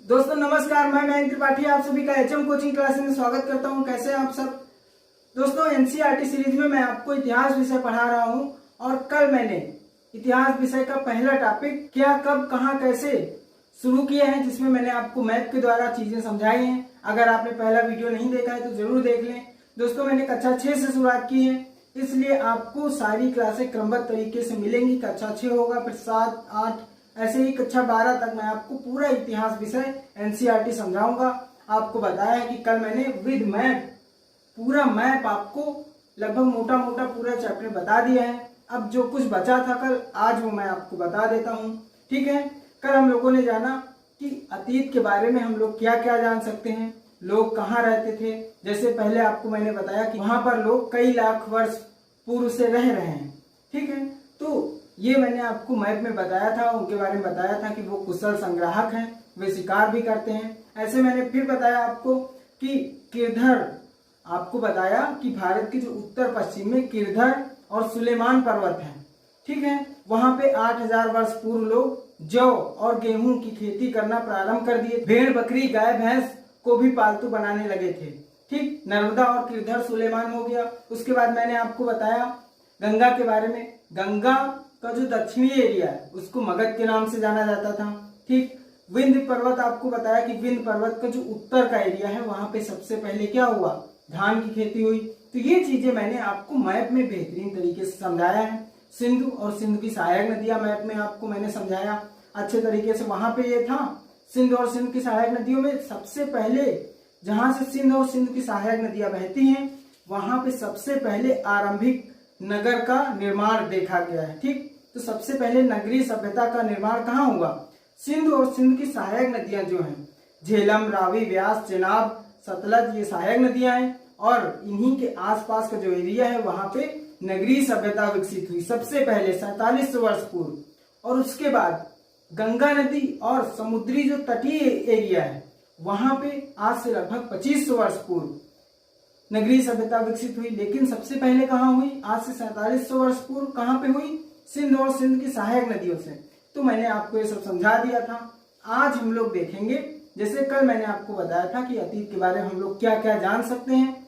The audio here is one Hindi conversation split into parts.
दोस्तों नमस्कार, मैं मयंक त्रिपाठी आप सभी का एचएम कोचिंग क्लासेस में स्वागत करता हूं। कैसे हैं आप सब। दोस्तों एनसीईआरटी सीरीज में मैं आपको इतिहास विषय पढ़ा रहा हूं और कल मैंने इतिहास विषय का पहला टॉपिक क्या कब कहां कैसे शुरू किया है, जिसमें मैंने आपको मैप के द्वारा चीजें समझाई हैं। अगर आपने पहला वीडियो नहीं देखा है तो जरूर देख लें। दोस्तों मैंने कक्षा 6 से शुरुआत की है, इसलिए आपको सारी क्लासें क्रमबद्ध तरीके से मिलेंगी। कक्षा 6 होगा, फिर 7, 8 ऐसे ही कक्षा 12 तक मैं आपको पूरा इतिहास विषय एनसीईआरटी समझाऊंगा। आपको बताया है कि कल मैंने विद मैप पूरा मैप आपको लगभग मोटा मोटा पूरा चैप्टर बता दिया है। अब जो कुछ बचा था कल, आज वो मैं आपको बता देता हूँ। ठीक है, कल हम लोगों ने जाना कि अतीत के बारे में हम लोग क्या क्या जान सकते हैं, लोग कहाँ रहते थे। जैसे पहले आपको मैंने बताया कि वहां पर लोग कई लाख वर्ष पूर्व से रह रहे हैं। ठीक है, तो ये मैंने आपको मैप में बताया था, उनके बारे में बताया था कि वो कुशल संग्राहक हैं, वे शिकार भी करते हैं। ऐसे मैंने फिर बताया आपको कि किरधर, आपको बताया कि भारत के जो उत्तर पश्चिम में किरधर और सुलेमान पर्वत हैं। ठीक है, वहां पे 8000 वर्ष पूर्व लोग जौ और गेहूं की खेती करना प्रारंभ कर दिए। भेड़ बकरी गाय भैंस को भी पालतू बनाने लगे थे। ठीक, नर्मदा और किरधर सुलेमान हो गया। उसके बाद मैंने आपको बताया गंगा के बारे में। गंगा का जो दक्षिणी एरिया है उसको मगध के नाम से जाना जाता था। ठीक, विंध्य पर्वत, आपको बताया कि विंध्य पर्वत का जो उत्तर का एरिया है वहां पे सबसे पहले क्या हुआ, धान की खेती हुई। तो ये चीजें मैंने आपको मैप में बेहतरीन तरीके से समझाया है। सिंधु और सिंधु की सहायक नदियां मैप में आपको मैंने समझाया अच्छे तरीके से। वहां पे ये था, सिंध और सिंध की सहायक नदियों में सबसे पहले, जहां से सिंध और सिंध की सहायक नदियां बहती हैं, वहां पे सबसे पहले आरंभिक नगर का निर्माण देखा गया है। ठीक, तो सबसे पहले नगरीय सभ्यता का निर्माण कहाँ हुआ, सिंध और सिंध की सहायक नदियां जो हैं, झेलम, रावी, व्यास, चेनाब, सतलज, ये सहायक नदियां हैं और इन्हीं के आसपास का जो एरिया है वहां पे नगरीय सभ्यता विकसित हुई सबसे पहले 4700 वर्ष पूर्व। और उसके बाद गंगा नदी और समुद्री जो तटीय एरिया है वहां पे आज से लगभग 2500 वर्ष पूर्व नगरीय सभ्यता विकसित हुई। लेकिन सबसे पहले कहाँ हुई, आज से 4700 वर्ष पूर्व कहाँ पे हुई, सिंध और सिंध की सहायक नदियों से। तो मैंने आपको ये सब समझा दिया था। आज हम लोग देखेंगे, जैसे कल मैंने आपको बताया था कि अतीत के बारे में हम लोग क्या क्या जान सकते हैं,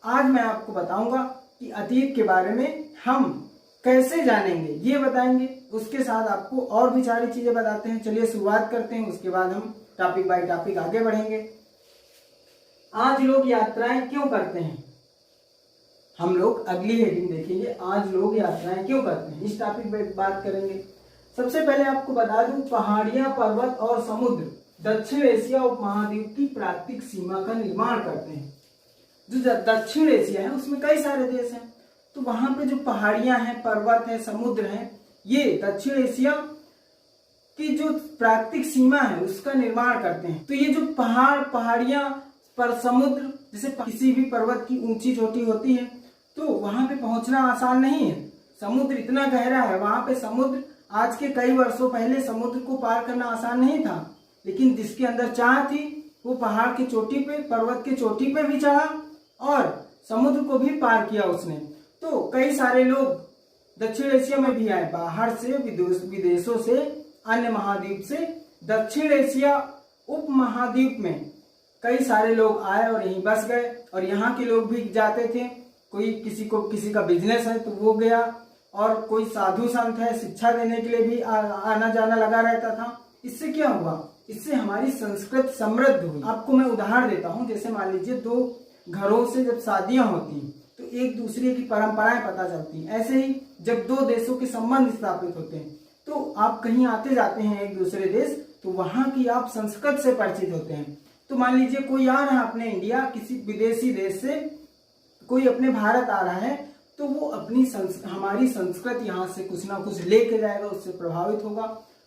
आज मैं आपको बताऊंगा कि अतीत के बारे में हम कैसे जानेंगे, ये बताएंगे। उसके साथ आपको और भी सारी चीजें बताते हैं। चलिए शुरुआत करते हैं, उसके बाद हम टॉपिक बाय टॉपिक आगे बढ़ेंगे। आज लोग यात्राएं क्यों करते हैं, हम लोग अगली हेडिंग देखेंगे, आज लोग यात्राएं क्यों करते हैं, इस टॉपिक पे बात करेंगे। सबसे पहले आपको बता दूं, पहाड़ियां, पर्वत और समुद्र दक्षिण एशिया उपमहाद्वीप की प्राकृतिक सीमा का निर्माण करते हैं। जो दक्षिण एशिया है उसमें कई सारे देश हैं, तो वहां पे जो पहाड़ियां हैं, पर्वत है, समुद्र है, ये दक्षिण एशिया की जो प्राकृतिक सीमा है उसका निर्माण करते हैं। तो ये जो पहाड़ियां पर समुद्र, जैसे किसी भी पर्वत की ऊंची चोटी होती है तो वहां पे पहुंचना आसान नहीं है, समुद्र इतना गहरा है। वहां पे समुद्र, आज के कई वर्षों पहले समुद्र को पार करना आसान नहीं था, लेकिन जिसके अंदर चाह थी वो पहाड़ की चोटी पे, पर्वत की चोटी पे भी चढ़ा और समुद्र को भी पार किया उसने। तो कई सारे लोग दक्षिण एशिया में भी आए, बाहर से, विदेशों से, अन्य महाद्वीप से दक्षिण एशिया उपमहाद्वीप में कई सारे लोग आए और यहीं बस गए। और यहाँ के लोग भी जाते थे, कोई किसी का बिजनेस है तो वो गया, और कोई साधु संत है शिक्षा देने के लिए भी आना जाना लगा रहता था। इससे क्या हुआ, इससे हमारी संस्कृति समृद्ध हुई। आपको मैं उदाहरण देता हूँ, जैसे मान लीजिए दो घरों से जब शादियां होती हैं तो एक दूसरे की परंपराएं पता चलती हैं। ऐसे ही जब दो देशों के संबंध स्थापित होते हैं तो आप कहीं आते जाते हैं एक दूसरे देश, तो वहां की आप संस्कृत से परिचित होते हैं। तो मान लीजिए कोई आ रहा है अपने इंडिया, किसी विदेशी देश से कोई अपने भारत आ रहा है, तो वो अपनी हमारी संस्कृत यहाँ से कुछ ना कुछ लेके जाएगा, उससे प्रभावित होगा,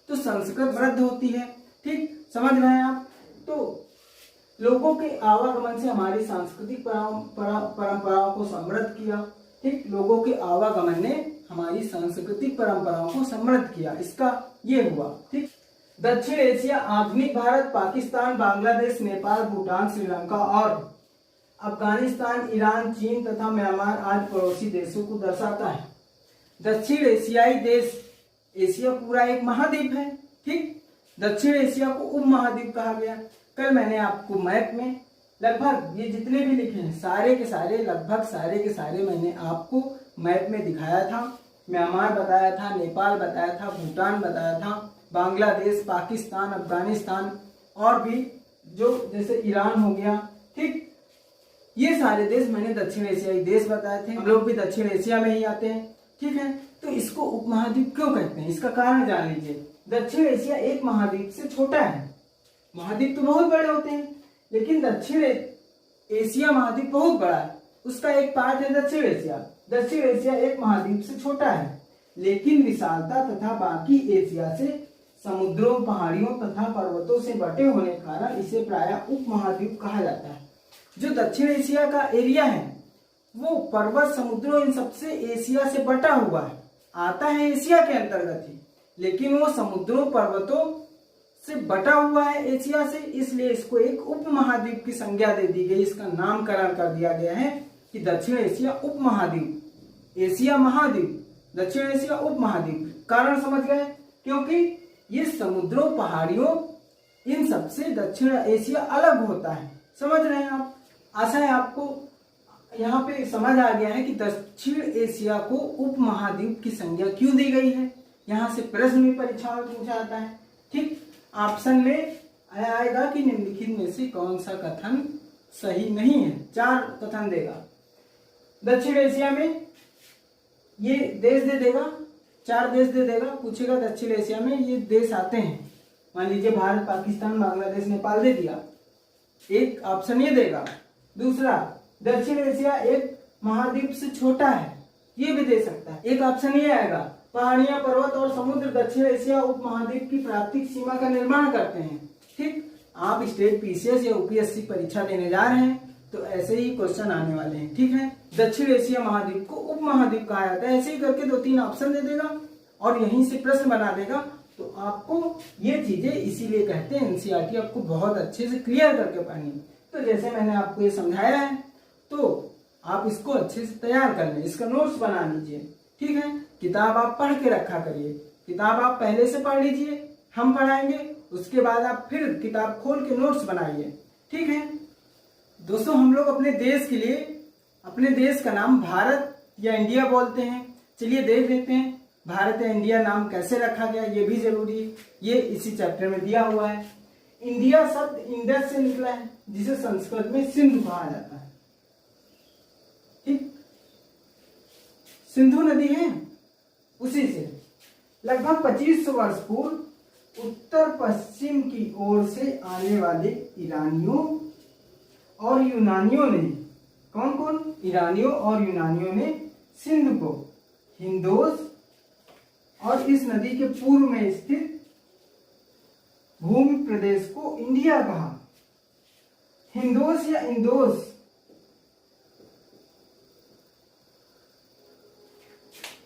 तो संस्कृत वृद्ध होती है। ठीक, समझ रहे हैं आप। तो लोगों के आवागमन से हमारी सांस्कृतिक परंपराओं को समृद्ध किया। ठीक, लोगों के आवागमन ने हमारी सांस्कृतिक परंपराओं को समृद्ध किया, इसका ये हुआ। ठीक, दक्षिण एशिया आधुनिक भारत, पाकिस्तान, बांग्लादेश, नेपाल, भूटान, श्रीलंका और अफगानिस्तान, ईरान, चीन तथा म्यांमार आदि पड़ोसी देशों को दर्शाता है। दक्षिण एशियाई देश, एशिया पूरा एक महाद्वीप है। ठीक, दक्षिण एशिया को उपमहाद्वीप कहा गया। कल मैंने आपको मैप में लगभग ये जितने भी लिखे हैं सारे के सारे, लगभग सारे के सारे मैंने आपको मैप में दिखाया था। म्यांमार बताया था, नेपाल बताया था, भूटान बताया था, बांग्लादेश, पाकिस्तान, अफगानिस्तान और भी जो जैसे ईरान हो गया, ठीक, ये सारे देश मैंने दक्षिण एशियाई देश बताए थे। हम लोग भी दक्षिण एशिया में ही आते हैं, ठीक है। तो इसको उपमहाद्वीप क्यों कहते हैं, इसका कारण जान लीजिए। दक्षिण एशिया एक महाद्वीप से छोटा है। महाद्वीप तो बहुत बड़े होते हैं, लेकिन दक्षिण एशिया महाद्वीप बहुत बड़ा है, उसका एक पार्ट है दक्षिण एशिया। दक्षिण एशिया एक महाद्वीप से छोटा है, लेकिन विशालता तथा बाकी एशिया से समुद्रों, पहाड़ियों तथा पर्वतों से बटे होने के कारण इसे प्रायः उपमहाद्वीप कहा जाता है। जो दक्षिण एशिया का एरिया है वो पर्वत, समुद्रों, इन सबसे एशिया से बटा हुआ है, आता है एशिया के अंतर्गत ही, लेकिन वो समुद्रों, पर्वतों से बटा हुआ है एशिया से, इसलिए इसको एक उपमहाद्वीप की संज्ञा दे दी गई। इसका नामकरण कर दिया गया है कि दक्षिण एशिया उपमहाद्वीप, एशिया महाद्वीप, दक्षिण एशिया उपमहाद्वीप। कारण समझ गए, क्योंकि ये समुद्रों, पहाड़ियों, इन सबसे दक्षिण एशिया अलग होता है। समझ रहे हैं आप? आशा है आपको यहाँ पे समझ आ गया है कि दक्षिण एशिया को उपमहाद्वीप की संज्ञा क्यों दी गई है। यहाँ से प्रश्न भी परीक्षा में पूछा जाता है, ठीक। ऑप्शन में आएगा कि निम्नलिखित में से कौन सा कथन सही नहीं है। 4 कथन देगा। दक्षिण एशिया में ये देश दे देगा, 4 देश दे देगा, पूछेगा दक्षिण एशिया में ये देश आते हैं, मान लीजिए भारत, पाकिस्तान, बांग्लादेश, नेपाल दे दिया, एक ऑप्शन ये देगा। दूसरा, दक्षिण एशिया एक महाद्वीप से छोटा है, ये भी दे सकता है, एक ऑप्शन ये आएगा। पहाड़ियां, पर्वत और समुद्र दक्षिण एशिया उपमहाद्वीप की प्राप्तिक सीमा का निर्माण करते हैं, ठीक। आप स्टेट पीसीएस या यूपीएससी परीक्षा देने जा रहे हैं तो ऐसे ही क्वेश्चन आने वाले हैं, ठीक है। दक्षिण एशिया महाद्वीप को उपमहाद्वीप कहा जाता है। ऐसे ही करके 2-3 ऑप्शन दे देगा और यहीं से प्रश्न बना देगा। तो आपको ये चीजें इसीलिए कहते हैं एनसीईआरटी आपको बहुत अच्छे से क्लियर करके पढ़नी। तो जैसे मैंने आपको ये समझाया है तो आप इसको अच्छे से तैयार कर लें, इसका नोट्स बना लीजिए, ठीक है। किताब आप पढ़ के रखा करिए, किताब आप पहले से पढ़ लीजिए, हम पढ़ाएंगे, उसके बाद आप फिर किताब खोल के नोट्स बनाइए, ठीक है। दोस्तों, हम लोग अपने देश के लिए, अपने देश का नाम भारत या इंडिया बोलते हैं। चलिए देख लेते हैं भारत या इंडिया नाम कैसे रखा गया, ये भी जरूरी है, ये इसी चैप्टर में दिया हुआ है। इंडिया शब्द इंडस से निकला है, जिसे संस्कृत में सिंधु कहा जाता है, ठीक। सिंधु नदी है, उसी से लगभग 2500 वर्ष पूर्व उत्तर पश्चिम की ओर से आने वाले ईरानियों और यूनानियों ने, कौन कौन, ईरानियों और यूनानियों ने सिंधु को हिंदोस और इस नदी के पूर्व में स्थित भूमि प्रदेश को इंडिया कहा। हिंदोस या इंदोस,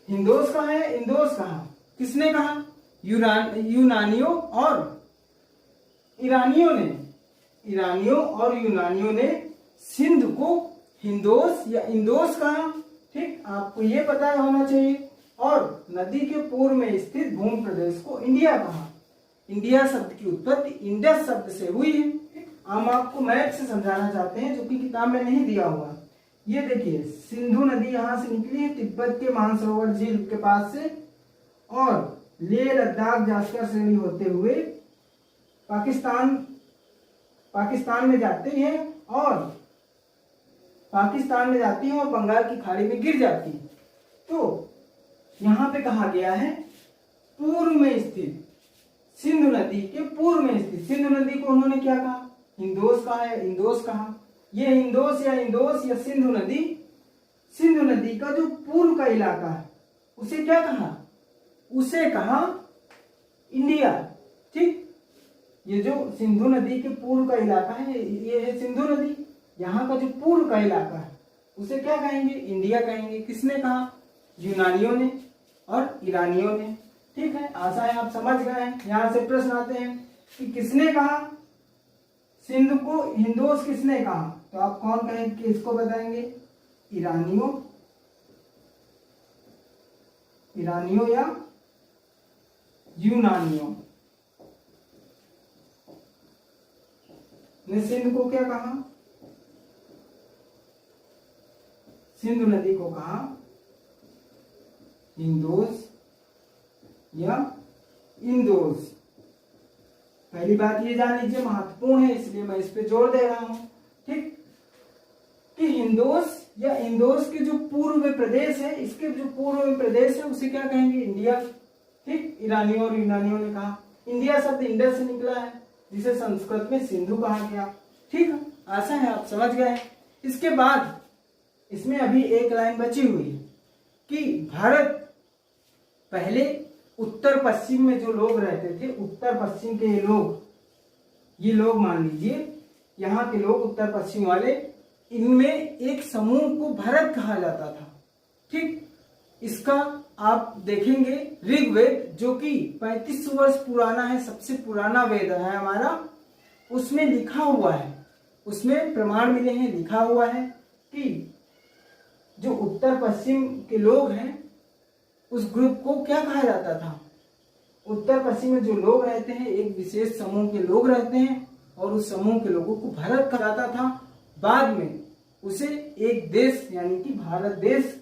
हिंदोस कहा है, इंदोस कहा, किसने कहा, यूनानियों और ईरानियों ने, ईरानियों और यूनानियों ने सिंधु को हिंदोस या इंदोस कहा, ठीक। आपको ये पता होना चाहिए। और नदी के पूर्व में स्थित भूमि प्रदेश को इंडिया कहा। इंडिया शब्द की उत्पत्ति इंडस शब्द से हुई है। हम आपको मैप से समझाना चाहते हैं जो कि किताब में नहीं दिया हुआ। ये देखिए, सिंधु नदी यहाँ से निकली है तिब्बत के मानसरोवर झील के पास से और लेह लद्दाख जास्कर श्रेणी होते हुए पाकिस्तान में जाते हैं और बंगाल की खाड़ी में गिर जाती है। तो यहाँ पे कहा गया है पूर्व में स्थित, सिंधु नदी के पूर्व में स्थित। सिंधु नदी को उन्होंने क्या कहा, हिंदोस कहा है, इंदोस कहा। ये हिंदोस या इंदोस या सिंधु नदी का जो पूर्व का इलाका है उसे क्या कहा, उसे कहा इंडिया, ठीक। ये जो सिंधु नदी के पूर्व का इलाका है ये है सिंधु नदी, यहाँ का जो पूर्व का इलाका है उसे क्या कहेंगे, इंडिया कहेंगे। किसने कहा, यूनानियों ने और ईरानियों ने, ठीक है। आशा है आप समझ गए हैं। यहाँ से प्रश्न आते हैं कि किसने कहा सिंधु को हिंदोस, किसने कहा, तो आप कौन कहेंगे, किसको बताएंगे, ईरानियों या यूनानियों, ने सिंध को क्या कहा? सिंधु नदी को कहा इंदोस या इंदोस। पहली बात ये जान लीजिए, महत्वपूर्ण है इसलिए मैं इस पे जोर दे रहा हूं, ठीक, कि हिंदोस या इंदोस के जो पूर्व में प्रदेश है, इसके जो पूर्व में प्रदेश है उसे क्या कहेंगे? इंडिया। ठीक, ईरानियों और यूनानियों ने कहा। इंडिया शब्द इंडस से निकला है, जिसे संस्कृत में सिंधु कहा गया। ठीक है, आशा है आप समझ गए। इसके बाद इसमें अभी एक लाइन बची हुई है कि भारत पहले उत्तर पश्चिम में जो लोग रहते थे, उत्तर पश्चिम के ये लोग मान लीजिए यहाँ के लोग उत्तर पश्चिम वाले, इनमें एक समूह को भारत कहा जाता था। ठीक, इसका आप देखेंगे ऋग्वेद जो कि 3500 वर्ष पुराना है, सबसे पुराना वेद है हमारा, उसमें लिखा हुआ है, उसमें प्रमाण मिले हैं, लिखा हुआ है कि जो उत्तर पश्चिम के लोग हैं उस ग्रुप को क्या कहा जाता था? उत्तर पश्चिम में जो लोग रहते हैं एक विशेष समूह के लोग रहते हैं और उस समूह के लोगों को भारत कहा जाता था। बाद में उसे एक देश यानी कि भारत देश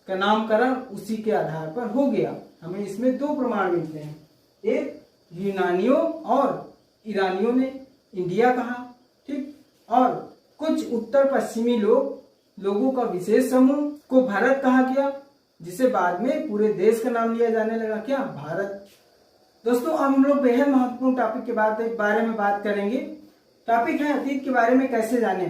का नामकरण उसी के आधार पर हो गया। हमें इसमें दो प्रमाण मिलते हैं, एक यूनानियों और ईरानियों ने इंडिया कहा, ठीक, और कुछ उत्तर पश्चिमी लोगों का विशेष समूह को भारत कहा गया, जिसे बाद में पूरे देश का नाम लिया जाने लगा, क्या? भारत। दोस्तों, अब हम लोग बेहद महत्वपूर्ण टॉपिक के बारे में बात करेंगे। टॉपिक है अतीत के बारे में कैसे जाने।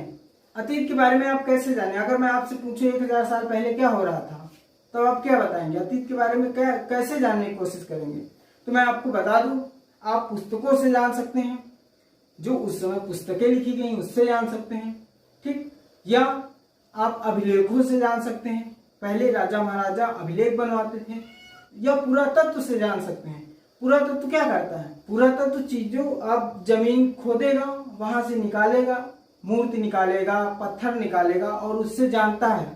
अतीत के बारे में आप कैसे जाने? अगर मैं आपसे पूछूं 1000 साल पहले क्या हो रहा था, तो आप क्या बताएंगे? अतीत के बारे में कैसे जानने की कोशिश करेंगे? तो मैं आपको बता दूं, आप पुस्तकों से जान सकते हैं, जो उस समय पुस्तकें लिखी गई उससे जान सकते हैं, ठीक, या आप अभिलेखों से जान सकते हैं, पहले राजा महाराजा अभिलेख बनवाते थे, या पुरातत्व से जान सकते हैं। पुरातत्व क्या करता है? पुरातत्व चीजों आप जमीन खोदेगा, वहां से निकालेगा, मूर्ति निकालेगा, पत्थर निकालेगा और उससे जानता है,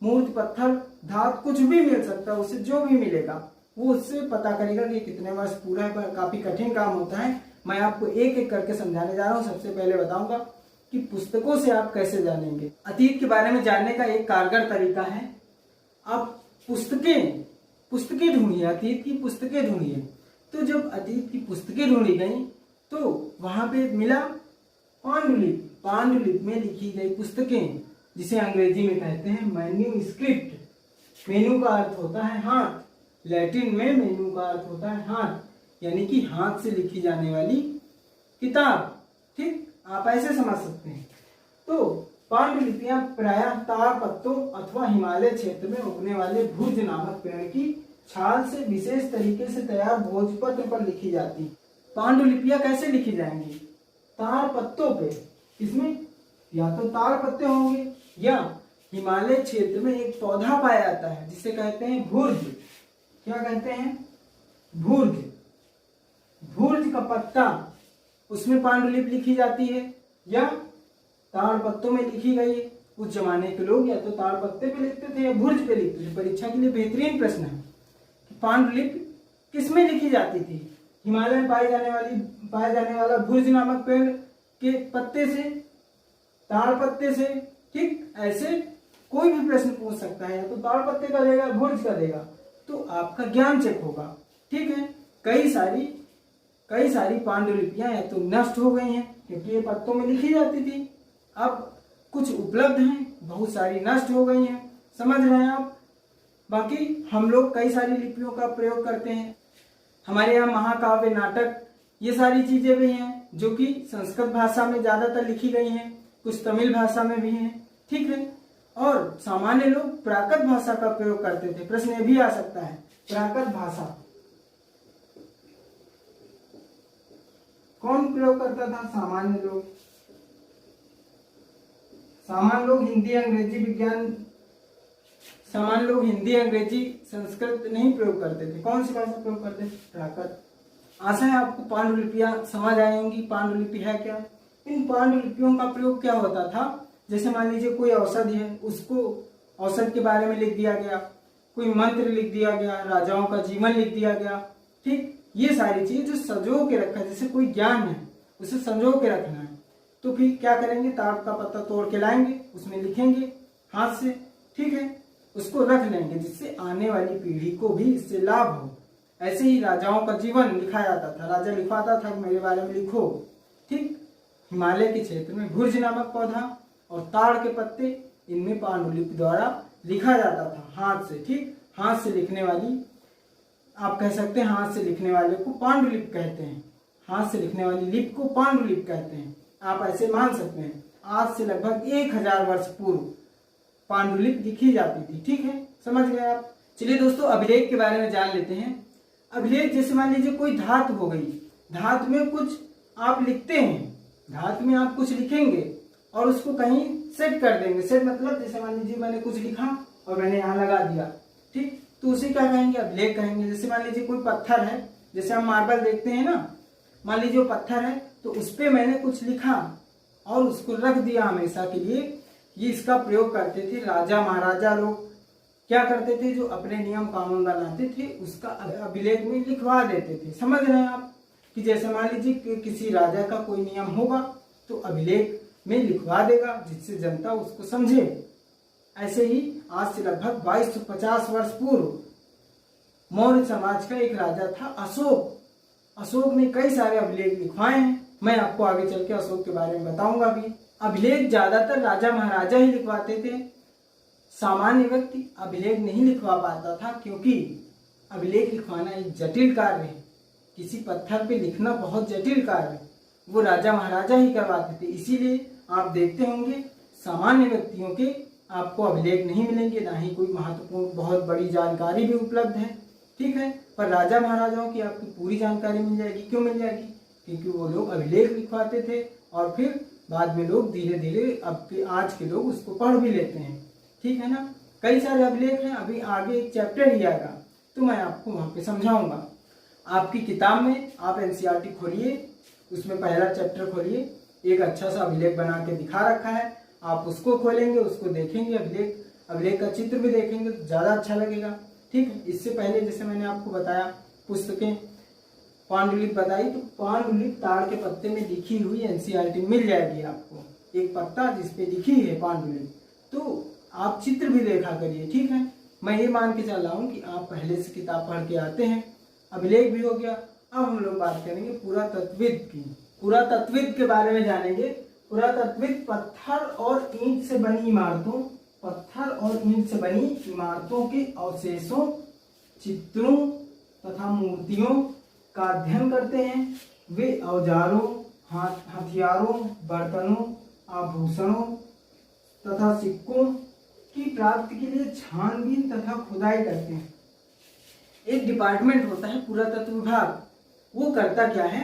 मूर्ति, पत्थर, धातु कुछ भी मिल सकता है, उससे जो भी मिलेगा वो उससे पता करेगा कि कितने वर्ष पूरा है। पर काफी कठिन काम होता है, मैं आपको एक एक करके समझाने जा रहा हूँ। सबसे पहले बताऊंगा कि पुस्तकों से आप कैसे जानेंगे। अतीत के बारे में जानने का एक कारगर तरीका है, आप पुस्तकें ढूंढिए, अतीत की पुस्तकें ढूंढिए। तो जब अतीत की पुस्तकें ढूंढी गई तो वहां पे मिला पांडुलिपि। पांडुलिपि में लिखी गई पुस्तकें, जिसे अंग्रेजी में कहते हैं मैन्यूस्क्रिप्ट। मेनू का अर्थ होता है हाथ, लैटिन में मेनू का अर्थ होता है हाथ, यानी कि हाथ से लिखी जाने वाली किताब। ठीक, आप ऐसे समझ सकते हैं। तो पांडुलिपियां प्रायः ताड़ पत्तों अथवा हिमालय क्षेत्र में उगने वाले भुज नामक पेड़ की छाल से विशेष तरीके से तैयार भोजपत्र पर लिखी जाती। पांडुलिपियां कैसे लिखी जाएंगी? ताड़ पत्तों पे। इसमें या तो ताड़ पत्ते होंगे या हिमालय क्षेत्र में एक पौधा पाया जाता है जिसे कहते हैं भुर्ज। क्या कहते हैं? भुर्ज। भुर्ज का पत्ता, उसमें पांडुलिपि लिखी जाती है या ताड़ पत्तों में लिखी गई। उस जमाने के लोग या तो ताड़ पत्ते पे लिखते थे या भुर्ज पे लिखते थे। परीक्षा के लिए बेहतरीन प्रश्न है कि पांडुलिपि किसमें लिखी जाती थी? हिमालय में पाया जाने वाला भुर्ज नामक पेड़ के पत्ते से, ताड़ पत्ते से। ठीक, ऐसे कोई भी प्रश्न पूछ सकता है, या तो ताड़ पत्ते का देगा, भुर्ज का देगा, तो आपका ज्ञान चेक होगा। ठीक है, कई सारी पांडुलिपियां या तो नष्ट हो गई हैं क्योंकि ये पत्तों में लिखी जाती थी, अब कुछ उपलब्ध हैं, बहुत सारी नष्ट हो गई हैं। समझ रहे हैं आप? बाकी हम लोग कई सारी लिपियों का प्रयोग करते हैं। हमारे यहाँ महाकाव्य, नाटक, ये सारी चीजें भी हैं जो कि संस्कृत भाषा में ज्यादातर लिखी गई हैं, कुछ तमिल भाषा में भी हैं। ठीक है, और सामान्य लोग प्राकृत भाषा का प्रयोग करते थे। प्रश्न ये भी आ सकता है, प्राकृत भाषा कौन प्रयोग करता था? सामान्य लोग। सामान्य लोग हिंदी, अंग्रेजी, विज्ञान, सामान्य लोग हिंदी, अंग्रेजी, संस्कृत नहीं प्रयोग करते थे। कौन सी भाषा प्रयोग करते थे? प्राकृत। आशा है आपको पांडुलिपियां समझ आई होंगी। पांडुलिपि है क्या? इन पांडुलिपियों का प्रयोग क्या होता था? जैसे मान लीजिए कोई औषधि है, उसको औषध के बारे में लिख दिया गया, कोई मंत्र लिख दिया गया, राजाओं का जीवन लिख दिया गया। ठीक, ये सारी चीज जो संजो के रखा है, जैसे कोई ज्ञान है उसे संजो के रखना है, तो फिर क्या करेंगे, ताड़ का पत्ता तोड़ के लाएंगे, उसमें लिखेंगे हाथ से, ठीक है, उसको रख लेंगे जिससे आने वाली पीढ़ी को भी इससे लाभ हो। ऐसे ही राजाओं का जीवन लिखा जाता था, राजा लिखवाता था कि मेरे बारे में लिखो, ठीक। हिमालय के क्षेत्र में भुर्ज नामक पौधा और ताड़ के पत्ते, इनमें पांडुलिपि द्वारा लिखा जाता था हाथ से, ठीक। हाथ से लिखने वाली, आप कह सकते हैं हाथ से लिखने वाले को पांडुलिपि कहते हैं, हाथ से लिखने वाली लिपि को पांडुलिपि कहते हैं, आप ऐसे मान सकते हैं। आज से लगभग 1000 वर्ष पूर्व पांडुलिपि लिखी जाती थी, ठीक है, समझ गए आप। चलिए दोस्तों, अभिलेख के बारे में जान लेते हैं। अभिलेख जैसे मान लीजिए कोई धातु हो गई, धातु में कुछ आप लिखते हैं, धातु में आप कुछ लिखेंगे और उसको कहीं सेट कर देंगे। सेट मतलब जैसे मान लीजिए मैंने कुछ लिखा और मैंने यहाँ लगा दिया, ठीक, तो उसे क्या कहेंगे, अभिलेख कहेंगे। जैसे मान लीजिए कोई पत्थर है, जैसे हम मार्बल देखते हैं ना, मान लीजिए वो पत्थर है तो उस पर मैंने कुछ लिखा और उसको रख दिया हमेशा के लिए। ये इसका प्रयोग करते थे राजा महाराजा लोग, क्या करते थे, जो अपने नियम कानून बनाते थे उसका अभिलेख में लिखवा देते थे। समझ रहे हैं आप कि जैसे मान लीजिए कि किसी राजा का कोई नियम होगा तो अभिलेख में लिखवा देगा जिससे जनता उसको समझे। ऐसे ही आज से लगभग 2250 वर्ष पूर्व मौर्य समाज का एक राजा था अशोक। अशोक ने कई सारे अभिलेख लिखवाए हैं, मैं आपको आगे चल के अशोक के बारे में बताऊंगा भी। अभिलेख ज्यादातर राजा महाराजा ही लिखवाते थे, सामान्य व्यक्ति अभिलेख नहीं लिखवा पाता था, क्योंकि अभिलेख लिखवाना एक जटिल कार्य है, किसी पत्थर पे लिखना बहुत जटिल कार्य है, वो राजा महाराजा ही करवाते थे। इसीलिए आप देखते होंगे सामान्य व्यक्तियों के आपको अभिलेख नहीं मिलेंगे, ना ही कोई महत्वपूर्ण बहुत बड़ी जानकारी भी उपलब्ध है, ठीक है। पर राजा महाराजाओं की आपकी पूरी जानकारी मिल जाएगी। क्यों मिल जाएगी, क्योंकि वो लोग अभिलेख लिखवाते थे और फिर बाद में लोग धीरे धीरे अब के आज के लोग उसको पढ़ भी लेते हैं, ठीक है ना। कई सारे अभिलेख हैं, अभी आगे एक चैप्टर ही आएगा तो मैं आपको वहां पे समझाऊंगा। आपकी किताब में आप एनसीईआरटी खोलिए, उसमें पहला चैप्टर खोलिए, एक अच्छा सा अभिलेख बना के दिखा रखा है, आप उसको खोलेंगे, उसको देखेंगे, अभिलेख का चित्र भी देखेंगे तो ज्यादा अच्छा लगेगा, ठीक है। इससे पहले जैसे मैंने आपको बताया पुस्तकें पांडुलिपि बताई, तो पांडुलिपि ताड़ के पत्ते में लिखी हुई एनसीईआरटी मिल जाएगी आपको, एक पत्ता जिसपे लिखी है पांडुलिपि, तो आप चित्र भी देखा करिए, ठीक है। मैं ये मान के चल रहा हूँ कि आप पहले से किताब पढ़ के आते हैं, अभिलेख भी हो गया। अब हम लोग बात करेंगे पुरातत्वविद की। पुरातत्वविद के बारे में जानेंगे। पुरातत्वविद पत्थर और ईंट से बनी इमारतों, पत्थर और ईंट से बनी इमारतों के अवशेषों, चित्रों तथा मूर्तियों का अध्ययन करते हैं। वे औजारों, हथियारों, बर्तनों, आभूषणों तथा सिक्कों की प्राप्ति के लिए छानबीन तथा खुदाई करते हैं। एक डिपार्टमेंट होता है पुरातत्व विभाग, वो करता क्या है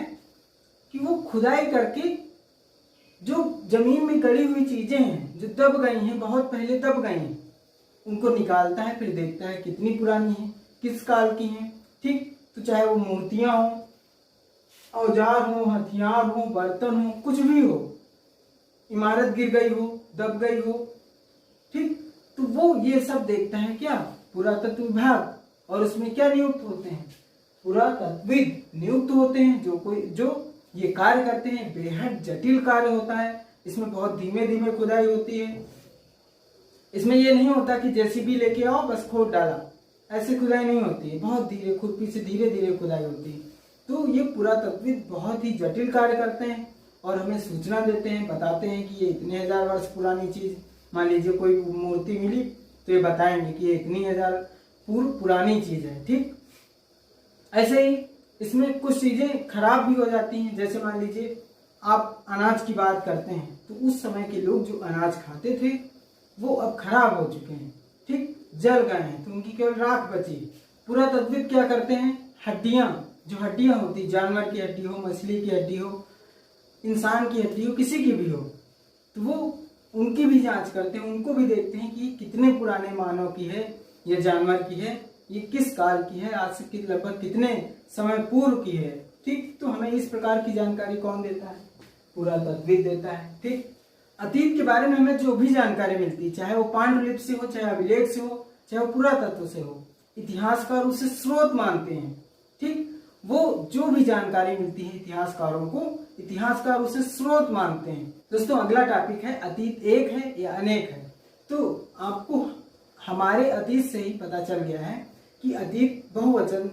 कि वो खुदाई करके जो जमीन में गड़ी हुई चीजें हैं, जो दब गई हैं, बहुत पहले दब गई हैं, उनको निकालता है, फिर देखता है कितनी पुरानी है, किस काल की है, ठीक। तो चाहे वो मूर्तियां हो, औजार हो, हथियार हो, बर्तन हो, कुछ भी हो, इमारत गिर गई हो, दब गई हो, ठीक, तो वो ये सब देखता है क्या, पुरातत्व विभाग। और उसमें क्या नियुक्त होते हैं, पुरातत्वविद नियुक्त होते हैं, जो ये कार्य करते हैं। बेहद जटिल कार्य होता है, इसमें बहुत धीमे धीमे खुदाई होती है। इसमें ये नहीं होता कि जेसीबी लेके आओ बस खोद डाला, ऐसे खुदाई नहीं होती है, बहुत धीरे खुरपी से धीरे धीरे खुदाई होती है। तो ये पुरातत्वविद बहुत ही जटिल कार्य करते हैं और हमें सूचना देते हैं, बताते हैं कि ये इतने हजार वर्ष पुरानी चीज, मान लीजिए कोई मूर्ति मिली तो ये बताएंगे कि ये इतनी हजार पूर्व पुरानी चीज है, ठीक। ऐसे ही इसमें कुछ चीजें खराब भी हो जाती हैं, जैसे मान लीजिए आप अनाज की बात करते हैं तो उस समय के लोग जो अनाज खाते थे वो अब खराब हो चुके हैं, ठीक, जल गए हैं, तो उनकी केवल राख बची। पुरातत्वविद क्या करते हैं, हड्डियां, जो हड्डियां होती, जानवर की हड्डी हो, मछली की हड्डी हो, इंसान की हड्डी हो, किसी की भी हो, तो वो उनकी भी जांच करते हैं, उनको भी देखते हैं कि कितने पुराने मानव की है, ये जानवर की है, ये किस काल की है, आज से लगभग कितने समय पूर्व की है, ठीक। तो हमें इस प्रकार की जानकारी कौन देता है, पुरातत्वविद देता है, ठीक। अतीत के बारे में हमें जो भी जानकारी मिलती है, चाहे वो पांडुलिपि से हो, चाहे अभिलेख से हो, चाहे वो पुरातत्व से हो, इतिहासकार उसे स्रोत मानते हैं, ठीक। वो जो भी जानकारी मिलती है इतिहासकारों को, इतिहासकार उसे स्रोत मानते हैं। दोस्तों अगला टॉपिक है अतीत एक है या अनेक है। तो आपको हमारे अतीत से ही पता चल गया है कि अतीत बहुवचन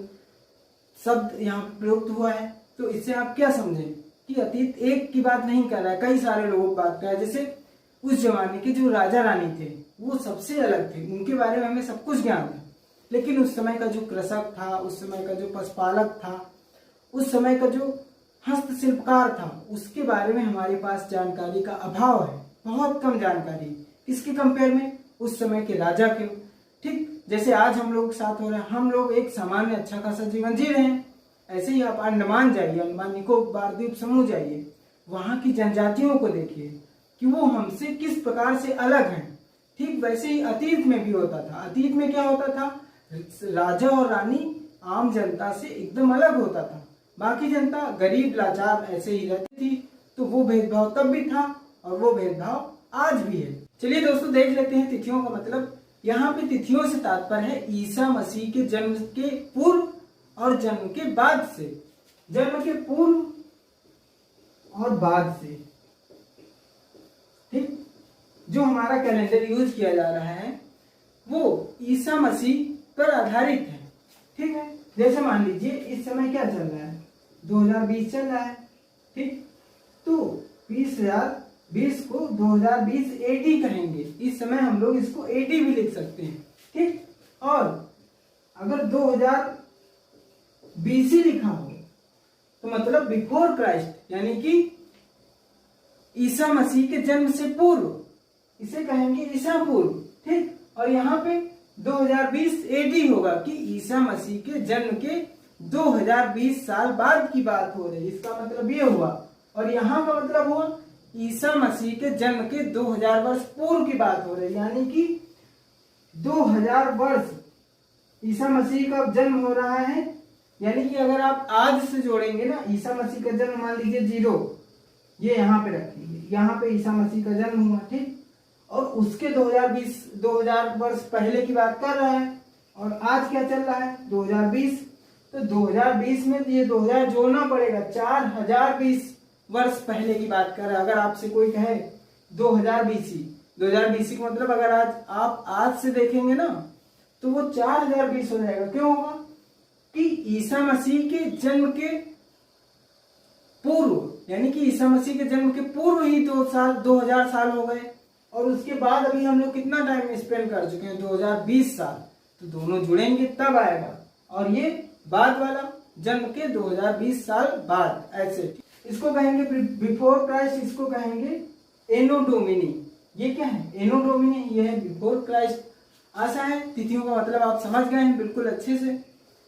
शब्द यहाँ प्रयुक्त हुआ है। तो इससे आप क्या समझें कि अतीत एक की बात नहीं कर रहा है, कई सारे लोगों की बात कर रहा है। जैसे उस जमाने के जो राजा रानी थे वो सबसे अलग थे, उनके बारे में हमें सब कुछ ज्ञान था। लेकिन उस समय का जो कृषक था, उस समय का जो पशुपालक था, उस समय का जो हस्तशिल्पकार था, उसके बारे में हमारे पास जानकारी का अभाव है, बहुत कम जानकारी। किसके कंपेयर में? उस समय के राजा के। ठीक जैसे आज हम लोग के साथ हो रहा है, हम लोग एक सामान्य अच्छा खासा जीवन जी रहे हैं। ऐसे ही आप अंडमान जाइए, अंडमान निकोबार द्वीप समूह जाइए, वहां की जनजातियों को देखिए कि वो हमसे किस प्रकार से अलग हैं। ठीक वैसे ही अतीत में भी होता था। अतीत में क्या होता था? राजा और रानी आम जनता से एकदम अलग होता था, बाकी जनता गरीब लाचार ऐसे ही रहती थी। तो वो भेदभाव तब भी था और वो भेदभाव आज भी है। चलिए दोस्तों देख लेते हैं तिथियों का मतलब। यहाँ पे तिथियों से तात्पर्य है ईसा मसीह के जन्म के पूर्व और जन्म के बाद से। जन्म के पूर्व और बाद से। ठीक जो हमारा कैलेंडर यूज किया जा रहा है वो ईसा मसीह पर आधारित है। ठीक है, जैसे मान लीजिए इस समय क्या चल रहा है? 2020 चल रहा है। ठीक तो 2020 को 2020 एडी कहेंगे। इस समय हम लोग इसको एडी भी लिख सकते हैं। ठीक और अगर 2000 BC लिखा हो तो मतलब बिफोर क्राइस्ट, यानी कि ईसा मसीह के जन्म से पूर्व, इसे कहेंगे ईसा पूर्व। ठीक और यहाँ पे 2020 एडी होगा कि ईसा मसीह के जन्म के 2020 साल बाद की बात हो रही है। इसका मतलब ये हुआ। और यहाँ का मतलब हुआ ईसा मसीह के जन्म के 2000 वर्ष पूर्व की बात हो रही है, यानी कि 2000 वर्ष ईसा मसीह का जन्म हो रहा है। यानी कि अगर आप आज से जोड़ेंगे ना, ईसा मसीह का जन्म मान लीजिए 0, ये यहाँ पे रखेंगे, यहाँ पे ईसा मसीह का जन्म हुआ। ठीक और उसके 2000 वर्ष पहले की बात कर रहा है। और आज क्या चल रहा है? 2020। तो 2020 में ये 2000 जोड़ना पड़ेगा, 4020 वर्ष पहले की बात कर रहा है। अगर आपसे कोई कहे 2000 BC का मतलब अगर आप आज से देखेंगे ना तो वो 4020 हो जाएगा। क्यों होगा? कि ईसा मसीह के जन्म के पूर्व, यानी कि ईसा मसीह के जन्म के पूर्व ही 2000 साल हो गए और उसके बाद अभी हम लोग कितना टाइम स्पेंड कर चुके हैं? 2020 साल। तो दोनों जुड़ेंगे तब आएगा। और ये बाद वाला जन्म के 2020 साल बाद। ऐसे इसको कहेंगे बिफोर क्राइस्ट, इसको कहेंगे एनो डोमिनी। ये क्या है? एनो डोमिनी, ये है बिफोर क्राइस्ट। आशा है तिथियों का मतलब आप समझ गए हैं बिल्कुल अच्छे से।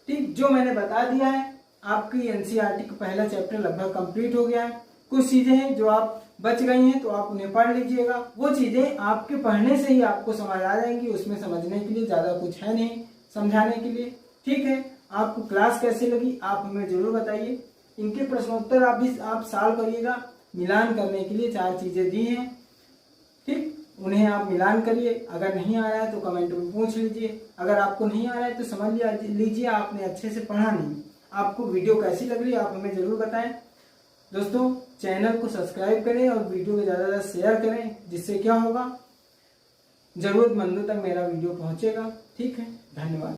ठीक जो मैंने बता दिया है, आपकी एनसीईआरटी का पहला चैप्टर लगभग कंप्लीट हो गया है। कुछ चीजें हैं जो आप बच गई हैं तो आप उन्हें पढ़ लीजिएगा। वो चीजें आपके पढ़ने से ही आपको समझ आ जाएंगी, उसमें समझने के लिए ज्यादा कुछ है नहीं समझाने के लिए। ठीक है, आपको क्लास कैसे लगी आप हमें जरूर बताइए। इनके प्रश्नोत्तर आप सॉल्व करिएगा। मिलान करने के लिए 4 चीजें दी हैं। ठीक उन्हें आप मिलान करिए। अगर नहीं आ रहा है तो कमेंट में पूछ लीजिए। अगर आपको नहीं आ रहा है तो समझ लीजिए आपने अच्छे से पढ़ा नहीं। आपको वीडियो कैसी लग रही है आप हमें जरूर बताएं। दोस्तों चैनल को सब्सक्राइब करें और वीडियो को ज़्यादा से ज़्यादा शेयर करें, जिससे क्या होगा, ज़रूरतमंदों तक मेरा वीडियो पहुंचेगा। ठीक है, धन्यवाद।